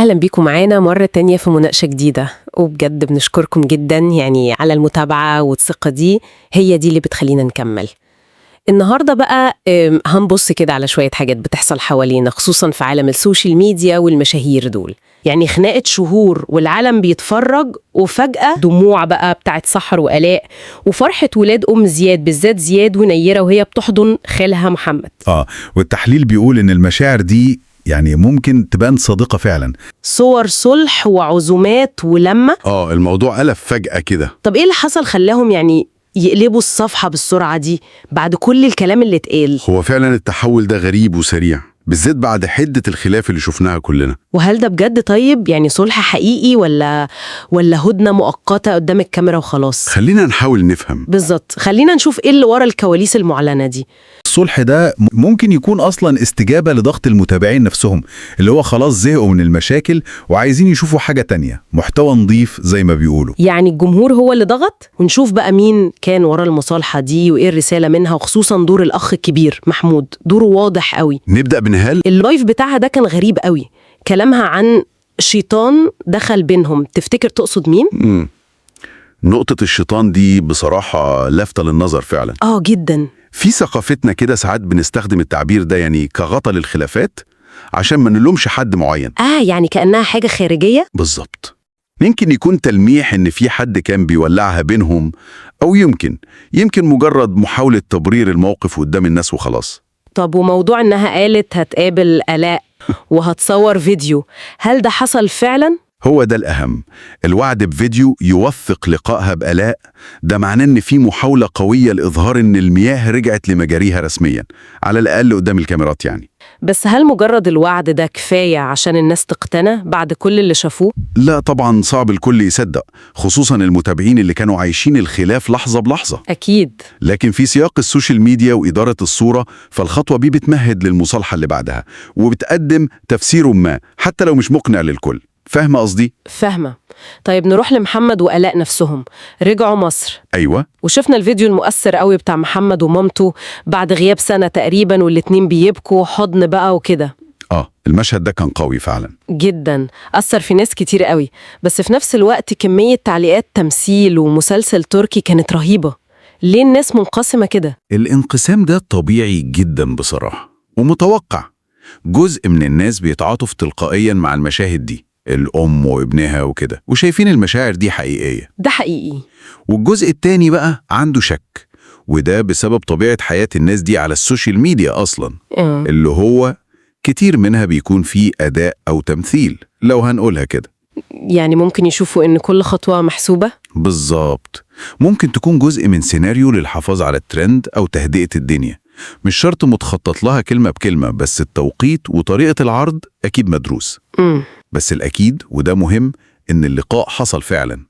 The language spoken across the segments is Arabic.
أهلا بيكم معانا مرة تانية في مناقشة جديدة، وبجد بنشكركم جدا على المتابعة والثقة دي، هي دي اللي بتخلينا نكمل. النهاردة بقى هنبص كده على شوية حاجات بتحصل حوالينا، خصوصا في عالم السوشيال ميديا والمشاهير دول. خناقة شهور والعالم بيتفرج، وفجأة دموع بقى بتاعت سحر وآلاء، وفرحة ولاد زياد، بالذات زياد ونيرة وهي بتحضن خالها محمد. والتحليل بيقول إن المشاعر دي ممكن تبان صادقة فعلا. صور صلح وعزومات ولمة. الموضوع قلب فجأة كده. طب ايه اللي حصل خلاهم يقلبوا الصفحة بالسرعة دي بعد كل الكلام اللي اتقال؟ هو فعلا التحول ده غريب وسريع، بالذات بعد حدة الخلاف اللي شفناها كلنا. وهل ده بجد طيب؟ صلح حقيقي ولا هدنة مؤقتة قدام الكاميرا وخلاص؟ خلينا نحاول نفهم. بالظبط، خلينا نشوف ايه اللي ورا الكواليس المعلنة دي. الصلح ده ممكن يكون أصلا استجابة لضغط المتابعين نفسهم، اللي هو خلاص زهقوا من المشاكل وعايزين يشوفوا حاجة تانية، محتوى نظيف زي ما بيقولوا. الجمهور هو اللي ضغط؟ ونشوف بقى مين كان ورا المصالحة دي وإيه الرسالة منها، وخصوصا دور الأخ الكبير محمود، دوره واضح قوي. نبدأ بنهال. اللايف بتاعها ده كان غريب قوي، كلامها عن شيطان دخل بينهم. تفتكر تقصد مين؟ نقطة الشيطان دي بصراحة لافتة للنظر فعلا. جدا. في ثقافتنا كده ساعات بنستخدم التعبير ده كغطى للخلافات عشان ما نلومش حد معين. كأنها حاجة خارجية؟ بالظبط. يمكن يكون تلميح إن في حد كان بيولعها بينهم، أو يمكن مجرد محاولة تبرير الموقف قدام الناس وخلاص. طب وموضوع إنها قالت هتقابل آلاء وهتصور فيديو، هل ده حصل فعلا؟ هو ده الأهم. الوعد بفيديو يوثق لقائها بآلاء ده معناه إن في محاولة قوية لإظهار إن المياه رجعت لمجاريها رسميا، على الأقل قدام الكاميرات بس هل مجرد الوعد ده كفاية عشان الناس تقتنع بعد كل اللي شافوه؟ لا طبعا، صعب الكل يصدق، خصوصا المتابعين اللي كانوا عايشين الخلاف لحظة بلحظة. أكيد. لكن في سياق السوشيال ميديا وإدارة الصورة، فالخطوة دي بتمهد للمصالحة اللي بعدها، وبتقدم تفسير ما حتى لو مش مقنع للكل. فاهمة قصدي؟ فاهمة. طيب نروح لمحمد وآلاء نفسهم، رجعوا مصر. أيوة. وشفنا الفيديو المؤثر قوي بتاع محمد ومامته بعد غياب سنة تقريبا، والاتنين بيبكوا حضن بقى وكده. المشهد ده كان قوي فعلا جدا، أثر في ناس كتير قوي. بس في نفس الوقت كمية تعليقات تمثيل ومسلسل تركي كانت رهيبة. ليه الناس منقسمة كده؟ الانقسام ده طبيعي جدا بصراحة ومتوقع. جزء من الناس بيتعاطف تلقائيا مع المشاهد دي، الأم وابنها وكده، وشايفين المشاعر دي حقيقية. ده حقيقي. والجزء التاني بقى عنده شك، وده بسبب طبيعة حياة الناس دي على السوشيال ميديا أصلا. اللي هو كتير منها بيكون فيه أداء أو تمثيل، لو هنقولها كده. ممكن يشوفوا إن كل خطوة محسوبة؟ بالظبط. ممكن تكون جزء من سيناريو للحفاظ على الترند أو تهدئة الدنيا. مش شرط متخطط لها كلمة بكلمة، بس التوقيت وطريقة العرض أكيد مدروس. بس الأكيد، وده مهم، إن اللقاء حصل فعلا،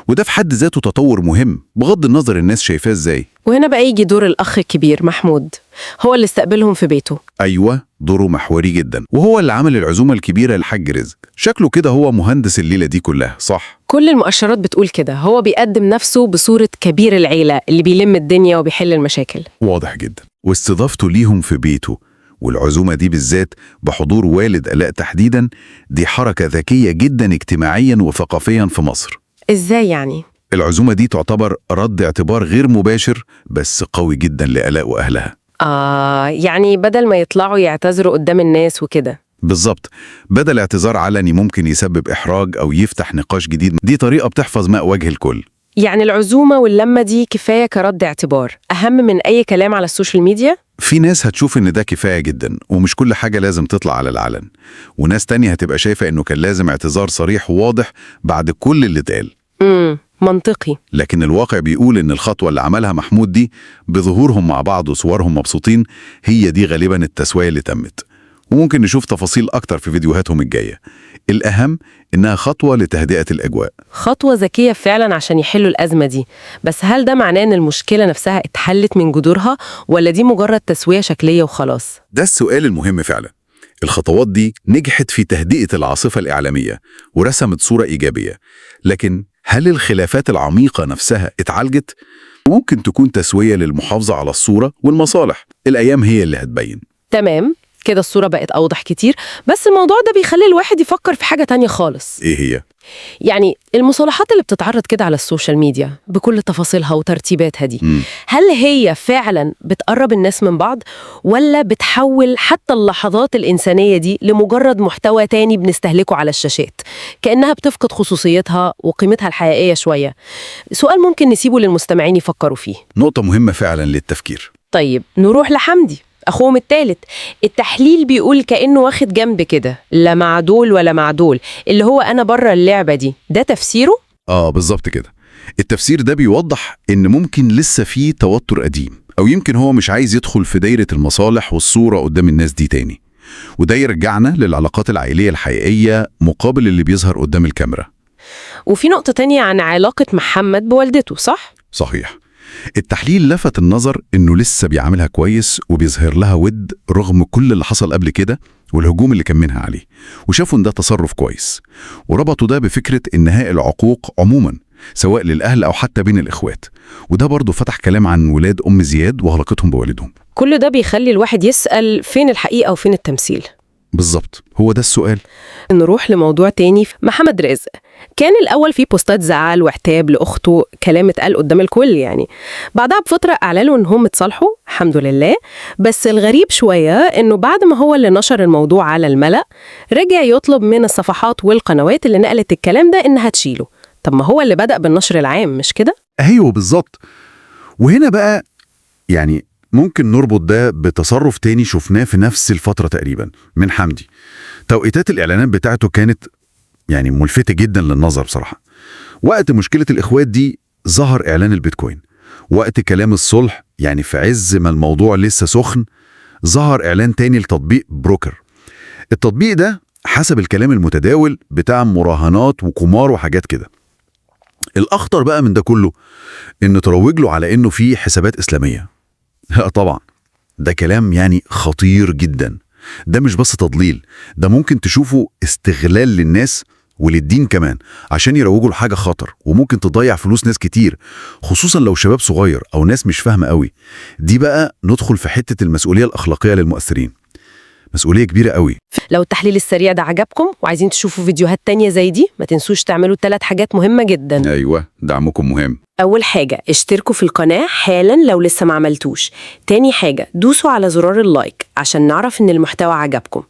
وده في حد ذاته تطور مهم بغض النظر الناس شايفاه إزاي. وهنا بقى يجي دور الأخ الكبير محمود، هو اللي استقبلهم في بيته. أيوة، دوره محوري جدا، وهو اللي عمل العزومة الكبيرة لحاج رزق. شكله كده هو مهندس الليلة دي كلها، صح؟ كل المؤشرات بتقول كده. هو بيقدم نفسه بصورة كبير العيلة اللي بيلم الدنيا وبيحل المشاكل. واضح جدا. واستضافته ليهم في بيته، والعزومة دي بالذات بحضور والد آلاء تحديدا، دي حركة ذكية جدا اجتماعيا وثقافيا في مصر. إزاي العزومة دي تعتبر رد اعتبار غير مباشر بس قوي جدا لآلاء وأهلها. بدل ما يطلعوا يعتذروا قدام الناس وكده. بالظبط. بدل اعتذار علني ممكن يسبب إحراج أو يفتح نقاش جديد، دي طريقة بتحفظ ماء وجه الكل. العزومة واللمة دي كفاية كرد اعتبار، أهم من أي كلام على السوشيال ميديا؟ في ناس هتشوف إن ده كفاية جدا، ومش كل حاجة لازم تطلع على العلن. وناس تانية هتبقى شايفة إنه كان لازم اعتذار صريح وواضح بعد كل اللي اتقال. منطقي. لكن الواقع بيقول إن الخطوة اللي عملها محمود دي، بظهورهم مع بعض وصورهم مبسوطين، هي دي غالبا التسوية اللي تمت. وممكن نشوف تفاصيل أكتر في فيديوهاتهم الجاية. الأهم إنها خطوة لتهدئة الأجواء، خطوة ذكية فعلا عشان يحلوا الأزمة دي. بس هل ده معناه إن المشكلة نفسها اتحلت من جذورها، ولا دي مجرد تسوية شكلية وخلاص؟ ده السؤال المهم فعلا. الخطوات دي نجحت في تهدئة العاصفة الإعلامية ورسمت صورة إيجابية، لكن هل الخلافات العميقة نفسها اتعالجت؟ ممكن تكون تسوية للمحافظة على الصورة والمصالح. الأيام هي اللي هتبين. تمام. كده الصورة بقت أوضح كتير، بس الموضوع ده بيخلي الواحد يفكر في حاجة تانية خالص. إيه هي؟ يعني المصطلحات اللي بتتعرض كده على السوشيال ميديا بكل تفاصيلها وترتيباتها دي، هل هي فعلا بتقرب الناس من بعض، ولا بتحول حتى اللحظات الإنسانية دي لمجرد محتوى تاني بنستهلكه على الشاشات، كأنها بتفقد خصوصيتها وقيمتها الحقيقية شوية؟ سؤال ممكن نسيبه للمستمعين يفكروا فيه. نقطة مهمة فعلا للتفكير. طيب نروح لحمدي أخوهم الثالث. التحليل بيقول كأنه واخد جنب كده، لا مع دول ولا مع دول، اللي هو أنا بره اللعبة دي. ده تفسيره؟ بالظبط كده. التفسير ده بيوضح إن ممكن لسه فيه توتر قديم، أو يمكن هو مش عايز يدخل في دايرة المصالح والصورة قدام الناس دي تاني. وده يرجعنا للعلاقات العائلية الحقيقية مقابل اللي بيظهر قدام الكاميرا. وفي نقطة تانية عن علاقة محمد بوالدته، صح؟ صحيح. التحليل لفت النظر إنه لسه بيعاملها كويس وبيظهر لها ود رغم كل اللي حصل قبل كده والهجوم اللي كان منها عليه، وشافوا إن ده تصرف كويس، وربطوا ده بفكرة إنهاء العقوق عموما سواء للأهل أو حتى بين الإخوات. وده برضو فتح كلام عن ولاد أم زياد وعلاقتهم بوالدهم. كل ده بيخلي الواحد يسأل فين الحقيقة وفين التمثيل؟ بالظبط، هو ده السؤال. نروح لموضوع تاني. محمد رزق كان الأول في بوستات زعل وعتاب لأخته، كلام اتقال قدام الكل يعني. بعدها بفترة أعلنوا إنهم اتصالحوا الحمد لله، بس الغريب شوية إنه بعد ما هو اللي نشر الموضوع على الملأ، رجع يطلب من الصفحات والقنوات اللي نقلت الكلام ده إنها تشيله. طب ما هو اللي بدأ بالنشر العام، مش كده؟ أيوه بالظبط. وهنا بقى يعني ممكن نربط ده بتصرف تاني شفناه في نفس الفترة تقريبا من حمدي. توقيتات الإعلانات بتاعته كانت يعني ملفتة جدا للنظر بصراحة. وقت مشكلة الإخوات دي ظهر إعلان البيتكوين. وقت كلام الصلح يعني في عز ما الموضوع لسه سخن، ظهر إعلان تاني لتطبيق بروكر. التطبيق ده حسب الكلام المتداول بتاع مراهنات وقمار وحاجات كده. الأخطر بقى من ده كله إنه تروج له على إنه فيه حسابات إسلامية. طبعا ده كلام يعني خطير جدا. ده مش بس تضليل، ده ممكن تشوفه استغلال للناس وللدين كمان عشان يروجوا لحاجة خطر وممكن تضيع فلوس ناس كتير، خصوصا لو شباب صغير أو ناس مش فاهمة قوي. دي بقى ندخل في حتة المسؤولية الأخلاقية للمؤثرين. مسؤولية كبيرة قوي. لو التحليل السريع ده عجبكم وعايزين تشوفوا فيديوهات تانية زي دي، ما تنسوش تعملوا 3 حاجات مهمة جدا. أيوة، دعمكم مهم. أول حاجة، اشتركوا في القناة حالا لو لسه ما عملتوش. تاني حاجة، دوسوا على زرار اللايك عشان نعرف إن المحتوى عجبكم.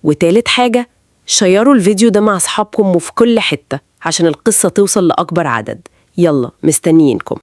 وتالت حاجة، شيروا الفيديو ده مع أصحابكم وفي كل حتة عشان القصة توصل لأكبر عدد. يلا مستنيينكم.